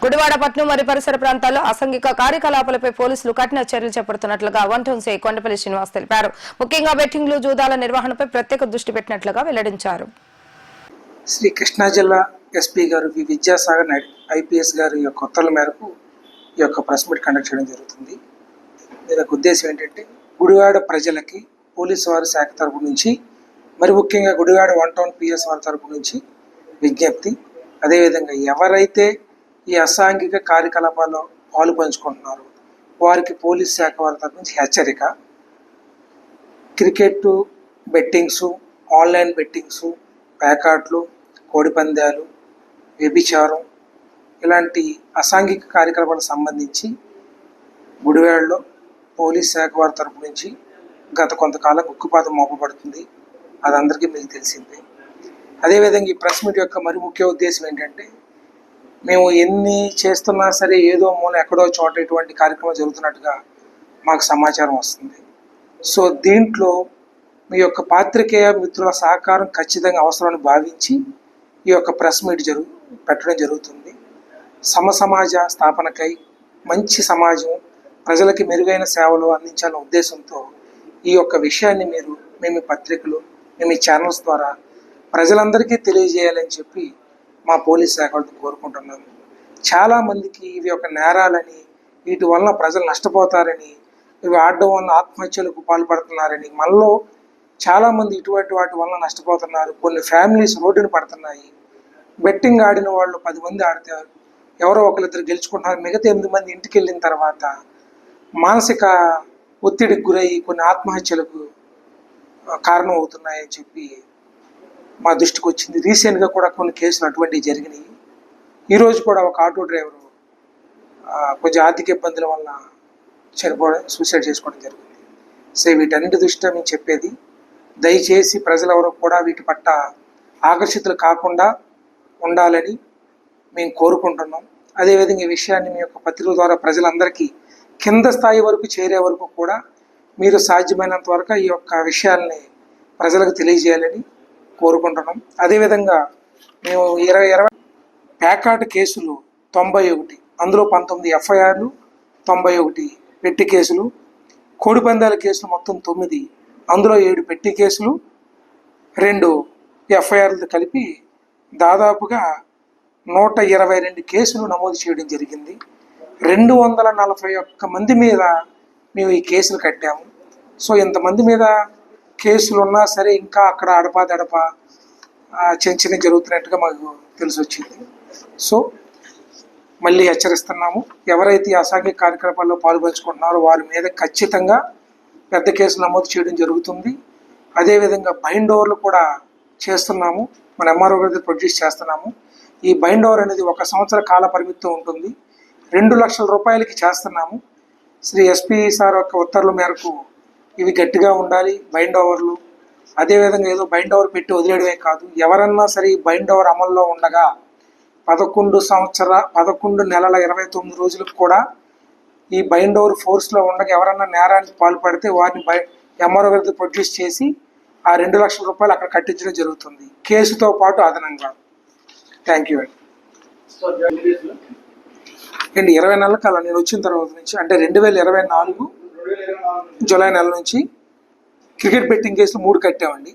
గుడివాడ పట్నం మరియు పరిసర ప్రాంతాల్లో అసాంఘిక కార్యకలాపాలపై పోలీసులు కఠిన చర్యలు చేపడుతున్నట్లుగా వంటంసే కొండపల్లి శ్రీనివాస్ తెలిపారు. ముఖ్యంగా బెట్టింగ్లు, జూదాల నిర్వహణపై ప్రత్యేక దృష్టి పెట్టినట్లుగా వెల్లడించారు. శ్రీ కృష్ణా జిల్లా ఎస్పీ గారు వి విద్యాసాగర్ ఐపీఎస్ గారి యొక్క ఉత్తర్వుల మేరకు ఈ యొక్క ప్రెస్ మీట్ కండక్ట్ చేయడం జరుగుతుంది. దీనికి ఉద్దేశం ఏంటంటే గుడివాడ ప్రజలకి పోలీసు వారి శాఖ తరపు నుంచి, మరి ముఖ్యంగా గుడివాడ 1 టౌన్ పిఎస్ వారి తరపు నుంచి విజ్ఞప్తి. అదేవిధంగా ఎవరైతే ఈ అసాంఘిక కార్యకలాపాల్లో పాలు పంచుకుంటున్నారో వారికి పోలీస్ శాఖ వారి తరపు నుంచి హెచ్చరిక. క్రికెట్ బెట్టింగ్స్, ఆన్లైన్ బెట్టింగ్స్, ప్యాకాట్లు, కోడిపందాలు, వ్యభిచారం ఇలాంటి అసాంఘిక కార్యకలాపాలకు సంబంధించి గుడివాడలో పోలీస్ శాఖ వారి తరపు నుంచి గత కొంతకాలం ఉక్కుపాతం మోపబడుతుంది. అది అందరికీ మీకు తెలిసిందే. అదేవిధంగా ఈ ప్రెస్ మీట్ యొక్క మరి ముఖ్య ఉద్దేశం ఏంటంటే, మేము ఎన్ని చేస్తున్నా సరే ఏదో మూల ఎక్కడో చోట ఇటువంటి కార్యక్రమం జరుగుతున్నట్టుగా మాకు సమాచారం వస్తుంది. సో దీంట్లో మీ యొక్క పాత్రికేయ మిత్రుల సహకారం ఖచ్చితంగా అవసరాన్ని భావించి ఈ యొక్క ప్రెస్ మీట్ పెట్టడం జరుగుతుంది. సమాజ స్థాపనకై మంచి సమాజం, ప్రజలకి మెరుగైన సేవలు అందించాలనే ఉద్దేశంతో ఈ యొక్క విషయాన్ని మేము పత్రికలు, మేము ఈ ఛానల్స్ ద్వారా ప్రజలందరికీ తెలియజేయాలని చెప్పి మా పోలీస్ శాఖ వాళ్ళతో కోరుకుంటున్నాము. చాలామందికి ఇవి ఒక నేరాలని, వీటి వలన ప్రజలు నష్టపోతారని, ఇవి ఆడడం వలన ఆత్మహత్యలకు పాల్పడుతున్నారని, మనలో చాలామంది ఇటువంటి వాటి వలన నష్టపోతున్నారు. కొన్ని ఫ్యామిలీస్ రోడ్డున పడుతున్నాయి. బెట్టింగ్ ఆడిన వాళ్ళు 10 మంది ఆడతారు, ఎవరో ఒకరిద్దరు గెలుచుకుంటున్నారు. మిగతా 8 మంది ఇంటికి వెళ్ళిన తర్వాత మానసిక ఒత్తిడికి గురయ్యి కొన్ని ఆత్మహత్యలకు కారణం అవుతున్నాయని చెప్పి మా దృష్టికి వచ్చింది. రీసెంట్గా కూడా కొన్ని కేసులు అటువంటివి జరిగినాయి. ఈరోజు కూడా ఒక ఆటో డ్రైవరు కొంచెం ఆర్థిక ఇబ్బందుల వల్ల చనిపోవడం, సూసైడ్ చేసుకోవడం జరిగింది. సో వీటన్నిటి దృష్ట్యా మేము చెప్పేది, దయచేసి ప్రజలెవరూ కూడా వీటి పట్ల ఆకర్షితులు కాకుండా ఉండాలని మేము కోరుకుంటున్నాం. అదేవిధంగా ఈ విషయాన్ని మీ యొక్క పత్రికల ద్వారా ప్రజలందరికీ కింద స్థాయి వరకు చేరే వరకు కూడా మీరు సాధ్యమైనంత వరకు ఈ యొక్క విషయాల్ని ప్రజలకు తెలియజేయాలని కోరుకుంటున్నాం. అదేవిధంగా మేము 20 ప్యాకాట్ కేసులు 91, అందులో 19 ఎఫ్ఐఆర్లు, 91 పెట్టి కేసులు, కోడిపందాల కేసులు మొత్తం 9, అందులో 7 పెట్టి కేసులు, 2 ఎఫ్ఐఆర్లతో కలిపి దాదాపుగా 122 కేసులు నమోదు చేయడం జరిగింది. 241 మంది మీద మేము ఈ కేసులు కట్టాము. సో ఇంతమంది మీద కేసులు ఉన్నా సరే ఇంకా అక్కడ అడపాదడపా చిన్న జరుగుతున్నట్టుగా మాకు తెలిసి వచ్చింది. సో మళ్ళీ హెచ్చరిస్తున్నాము, ఎవరైతే అసాంఘిక కార్యకలాపాల్లో పాల్పంచుకుంటున్నారో వారి మీద ఖచ్చితంగా పెద్ద కేసులు నమోదు చేయడం జరుగుతుంది. అదేవిధంగా బైండ్ ఓవర్లు కూడా చేస్తున్నాము, మన ఎంఆర్ఓ గారి ప్రొడ్యూస్ చేస్తున్నాము. ఈ బైండ్ ఓవర్ అనేది 1 సంవత్సర కాల పరిమితితో ఉంటుంది. 2 లక్షల రూపాయలకి చేస్తున్నాము. శ్రీ ఎస్పీ సార్ యొక్క ఉత్తర్వుల మేరకు ఇవి గట్టిగా ఉండాలి బైండ్ ఓవర్లు. అదేవిధంగా ఏదో బైండ్ ఓవర్ పెట్టి వదిలేయడమే కాదు, ఎవరన్నా సరే ఈ బైండ్ ఓవర్ అమల్లో ఉండగా 11 నెలల 29 రోజులకు కూడా ఈ బైండ్ ఓవర్ ఫోర్స్లో ఉండగా ఎవరన్నా నేరానికి పాల్పడితే వారిని ఎంఆర్ఓ గారితో ప్రొడ్యూస్ చేసి ఆ 2 లక్షల రూపాయలు అక్కడ కట్టించడం జరుగుతుంది, కేసుతో పాటు అదనంగా. థ్యాంక్ యూ అండి. 20 నెలల కాలం నేను వచ్చిన తర్వాత నుంచి, అంటే 2024 జూలై నెల నుంచి క్రికెట్ బెట్టింగ్ కేసులు 3 కట్టామండి.